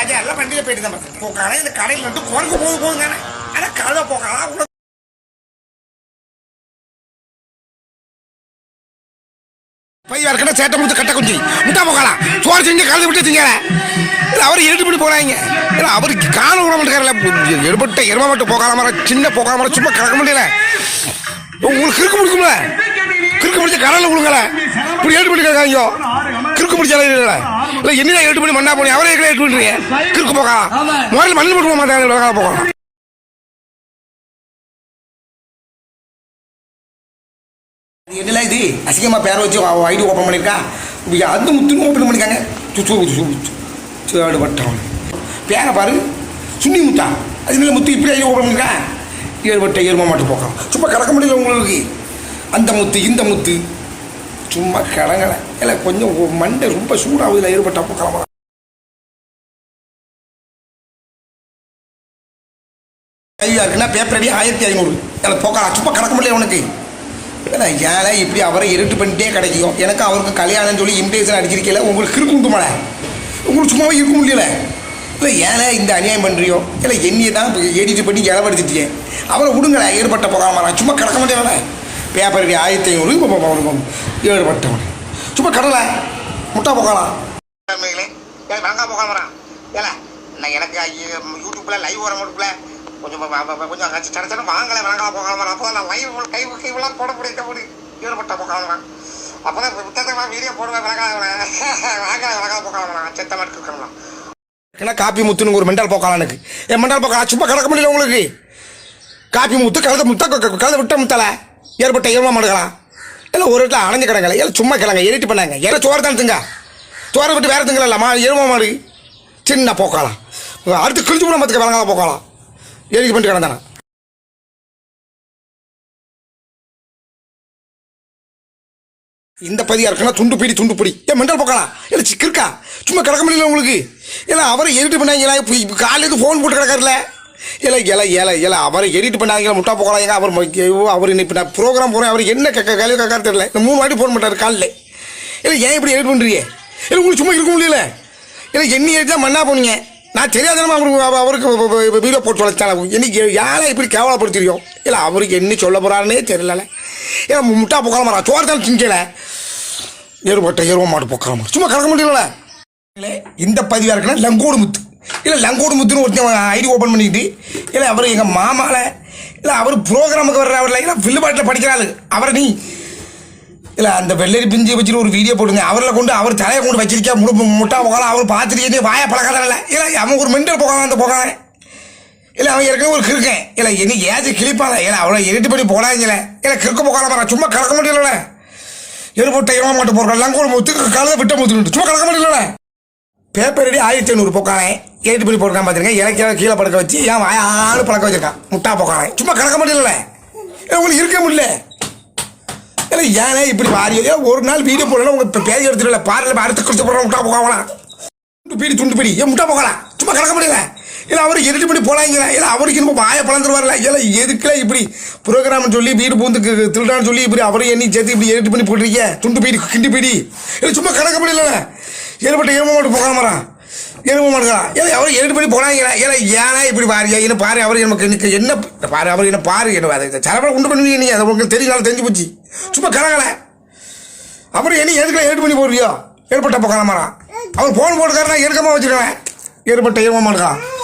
ராஜா எல்லாம் வண்டியில் போயிட்டு தான் போக்கான இந்த கடையில் வந்து குறைக்க போகுது தானே ஆனால் கழுத போக்கலாம் பையா இருக்கா சேட்டை முடிச்சு கட்ட குஞ்சு முட்டா போக்கலாம் சோறு செஞ்சு கலந்து விட்டு திங்க அவர் இருட்டு பண்ணி போறாங்க அவருக்கு கால விட மாட்டேங்கிறல எடுபட்ட எரும மட்டும் போகாத மாதிரி சின்ன போகாத மாதிரி சும்மா கலக்க முடியல உங்களுக்கு கிறுக்கு முடிக்கும்ல கிறுக்கு முடிச்ச கடலில் விழுங்கல இப்படி ஏட்டு பண்ணி கேட்காங்க கிறுக்கு முடிச்சால இல்லை என்னதான் ஏட்டு பண்ணி மண்ணா போனி அவரே ஏட்டு பண்ணுறீங்க கிறுக்கு போகலாம் முதல்ல மண்ணில் மட்டும் போக மாட்டாங்க போகலாம் என்னல இது அசிங்கமா பேரை வச்சு ஐடி ஓப்பன் பண்ணியிருக்கா அது முத்துன்னு ஓப்பன் பண்ணியிருக்காங்க சேடு வட்டம் பேரை பாரு சுண்ணி முத்தா அது இல்லை முத்து இப்படி ஐடி ஓப்பன் பண்ணியிருக்கா ஏழுபட்ட ஏறுமா மட்டும் போக்கலாம் சும்மா கிடக்க முடியல உங்களுக்கு அந்த முத்து இந்த முத்து சும்மா கிடங்கலை இல்லை கொஞ்சம் மண்டை ரொம்ப சூடாகுதுல ஏற்பட்டா போக்கலாம் கையா இருக்குன்னா பேப்பர் அடி 1500 அதில் போக்கலாம் சும்மா கிடக்க முடியல உனக்கு இல்லை ஏழை இப்படி அவரை இருட்டு பண்ணிட்டே கிடைக்கும் எனக்கு அவருக்கு கல்யாணம் சொல்லி இன்விடேஷன் அடிச்சிருக்கல உங்களுக்கு இருக்குண்டு மழை உங்களுக்கு சும்மாவே இருக்க முடியல இல்லை ஏழை இந்த அநியாயம் பண்ணுறியோ இல்லை என்னையை தான் எடிட்டு பண்ணி இளவடிச்சிட்டியே அவரை விடுங்களே ஏற்பட்ட போகாமல் சும்மா கிடக்க முடியல பேப்பர் 1500 இப்போ ஏற்பட்டவன் சும்மா கடலை முட்டா போகலாம் வாங்க போகலாம் ஏழை நான் எனக்கு யூடியூப்பில் லைவ் வர முடியல கொஞ்சம் கொஞ்சம் வாங்கலை வாங்கலாம் போகலாம் அப்போ நான் லைவ் கைவெல்லாம் போட முடியும் ஈடுபட்ட போகலாம் அப்போ தான் புத்தகமாக வீடியோ போடுவேன் வாங்கலாம் போகலாம் செத்த மாதிரி இருக்கலாம் ஏன்னா காப்பி முத்துன்னு ஒரு மெண்டல் போக்கலாம் எனக்கு என் மெண்டல் போக்கலாம் சும்மா கிடக்க முடியல உங்களுக்கு காப்பி முத்து கலந்து விட்ட முத்தலை ஏற்பட்ட ஏமா மாடுக்கலாம் இல்லை ஒரு இடத்துல அணைஞ்சு கிடங்கல இல்லை சும்மா கிளங்க எடிட்டு பண்ணாங்க ஏன்னா சோறு தான் திங்க சோறை விட்டு வேறு திங்கல எருமா மாடு சின்ன போக்கலாம் அடுத்து கிழிச்சு கூட மத்துக்க வழங்காத போக்கலாம் எரிச்சு பண்ணிட்டு கிடந்தானே இந்த பதியா இருக்குன்னா துண்டு பிடி ஏன் மெண்டல் போக்கலாம் இல்லை சிக்கிருக்கா சும்மா கிடக்க முடியல உங்களுக்கு இல்லை அவரை எடிட் பண்ணாங்களா இப்போ காலையில் ஃபோன் போட்டு கிடக்காருல இல்லை அவரை எடிட் பண்ணாங்க முட்டா போகலாம் அவர் இப்போ நான் ப்ரோக்ராம் போகிறேன் அவர் என்ன கல்வி கேட்காரு தெரியல இந்த 3 வாட்டி ஃபோன் பண்ணுறாரு காலையில் இல்லை ஏன் இப்படி எடிட் பண்ணுறீங்க இல்லை உங்களுக்கு சும்மா இருக்க முடியல இல்லை என்ன எடிட் தான் மண்ணா போனீங்க நான் தெரியாதனமா அவருக்கு வீடியோ போட்டு வளர்த்தாலும் இன்னைக்கு யாரை இப்படி கேவலப்படுத்திருக்கோம் இல்லை அவருக்கு என்ன சொல்ல போகிறாருன்னே தெரியல ஏன்னா முட்டா போக்கலாம் சோறு தான் திங்கல ஏறுபட்ட ஏறுவ மாட்டு போக்கலாம் சும்மா கிடக்க முடியல இல்லை இந்த பதிவாக இருக்குன்னா லங்கோடு முத்து இல்லை லங்கோடு முத்துன்னு ஒருத்தன் ஐடி ஓப்பன் பண்ணிக்கிட்டு இல்லை அவர் எங்கள் மாமாவில் இல்லை அவர் ப்ரோக்ராமுக்கு வர்ற அவர் இல்லை வில்லுபாட்டில் படிக்கிறாரு அவரை நீ இல்லை அந்த வெள்ளரி பிஞ்சு வச்சுட்டு ஒரு வீடியோ போடுங்க அவரில் கொண்டு அவர் தலையை கொண்டு வச்சிருக்கா முட்டா போகலாம் அவர் பார்த்துட்டு வாயை பழக்காத இல்லை அவன் ஒரு மெண்டல் போகலாம் அந்த போகலாம் இல்லை அவன் ஏற்கனவே ஒரு கிருக்கேன் இல்லை என்னைக்கு ஏதாச்சும் கிளிப்பாங்க இல்லை அவ்வளோ எடிட்டு பண்ணி போடாங்க இல்லை கிறுக்க போகலாம் சும்மா கலக்க முடியல எருப்பட்ட ஏமா மாட்டு போடுறோம் லங்கோடு முத்து கலந்து விட்ட முத்துட்டு சும்மா கலக்க முடியல பேப்பர் அடி 1500 போக்கானே எடிட்டு பண்ணி போட்டுருக்கான் பார்த்துருக்கேன் எனக்கு கீழே பழக்க வச்சு ஏன் வாயாலும் பழக்க வச்சிருக்கான் முட்டா போக்கானே சும்மா கலக்க முடியல உங்களுக்கு இருக்க முடியல இல்லை ஏனே இப்படி வாரியோ ஒரு நாள் வீடியோ போடலாம் உங்கள் பேஜ் எடுத்துடல பாருல அடுத்த குறித்து போடுற முட்டா போகலாம் துண்டு பீடி ஏன் முட்டா போகலாம் சும்மா கிடக்க முடியல இல்லை அவருக்கு எடிட் பண்ணி போலாங்களா இல்லை அவருக்கு இன்னும் வாயை பழந்துருவார்ல இல்லை எதுக்குல இப்படி ப்ரோக்ராம்னு சொல்லி வீடு பூந்து திருடான்னு சொல்லி இப்படி அவரையும் எண்ணி சேர்த்து இப்படி எடிட் பண்ணி போட்டிருக்கீங்க துண்டு பீடி கிண்டி பீடி இல்லை சும்மா கிடக்க முடியல ஏற்பட்ட எரும மாட்டு போகலாமரா எரும மாட்டுக்கலாம் இல்லை அவர் எடிட் பண்ணி போனாங்களா இல்லை ஏன்னா இப்படி பாரு என்ன பாரு அவர் நமக்கு எனக்கு என்ன பாரு அவர் என்ன பாரு என்ன அதை சிலப்பட உண்டு பண்ணுவீங்க நீங்கள் அதை உங்களுக்கு தெரிஞ்சு போச்சு சும்மா கிடக்கலை அப்புறம் என்ன எதுக்குள்ள எடிட் பண்ணி போடுவியோ ஏற்பட்ட போகலாமரா அவர் ஃபோன் போட்டுக்காரனா இருக்கமாக வச்சுருவேன் ஏற்பட்ட எரும மாட்டுக்கலாம்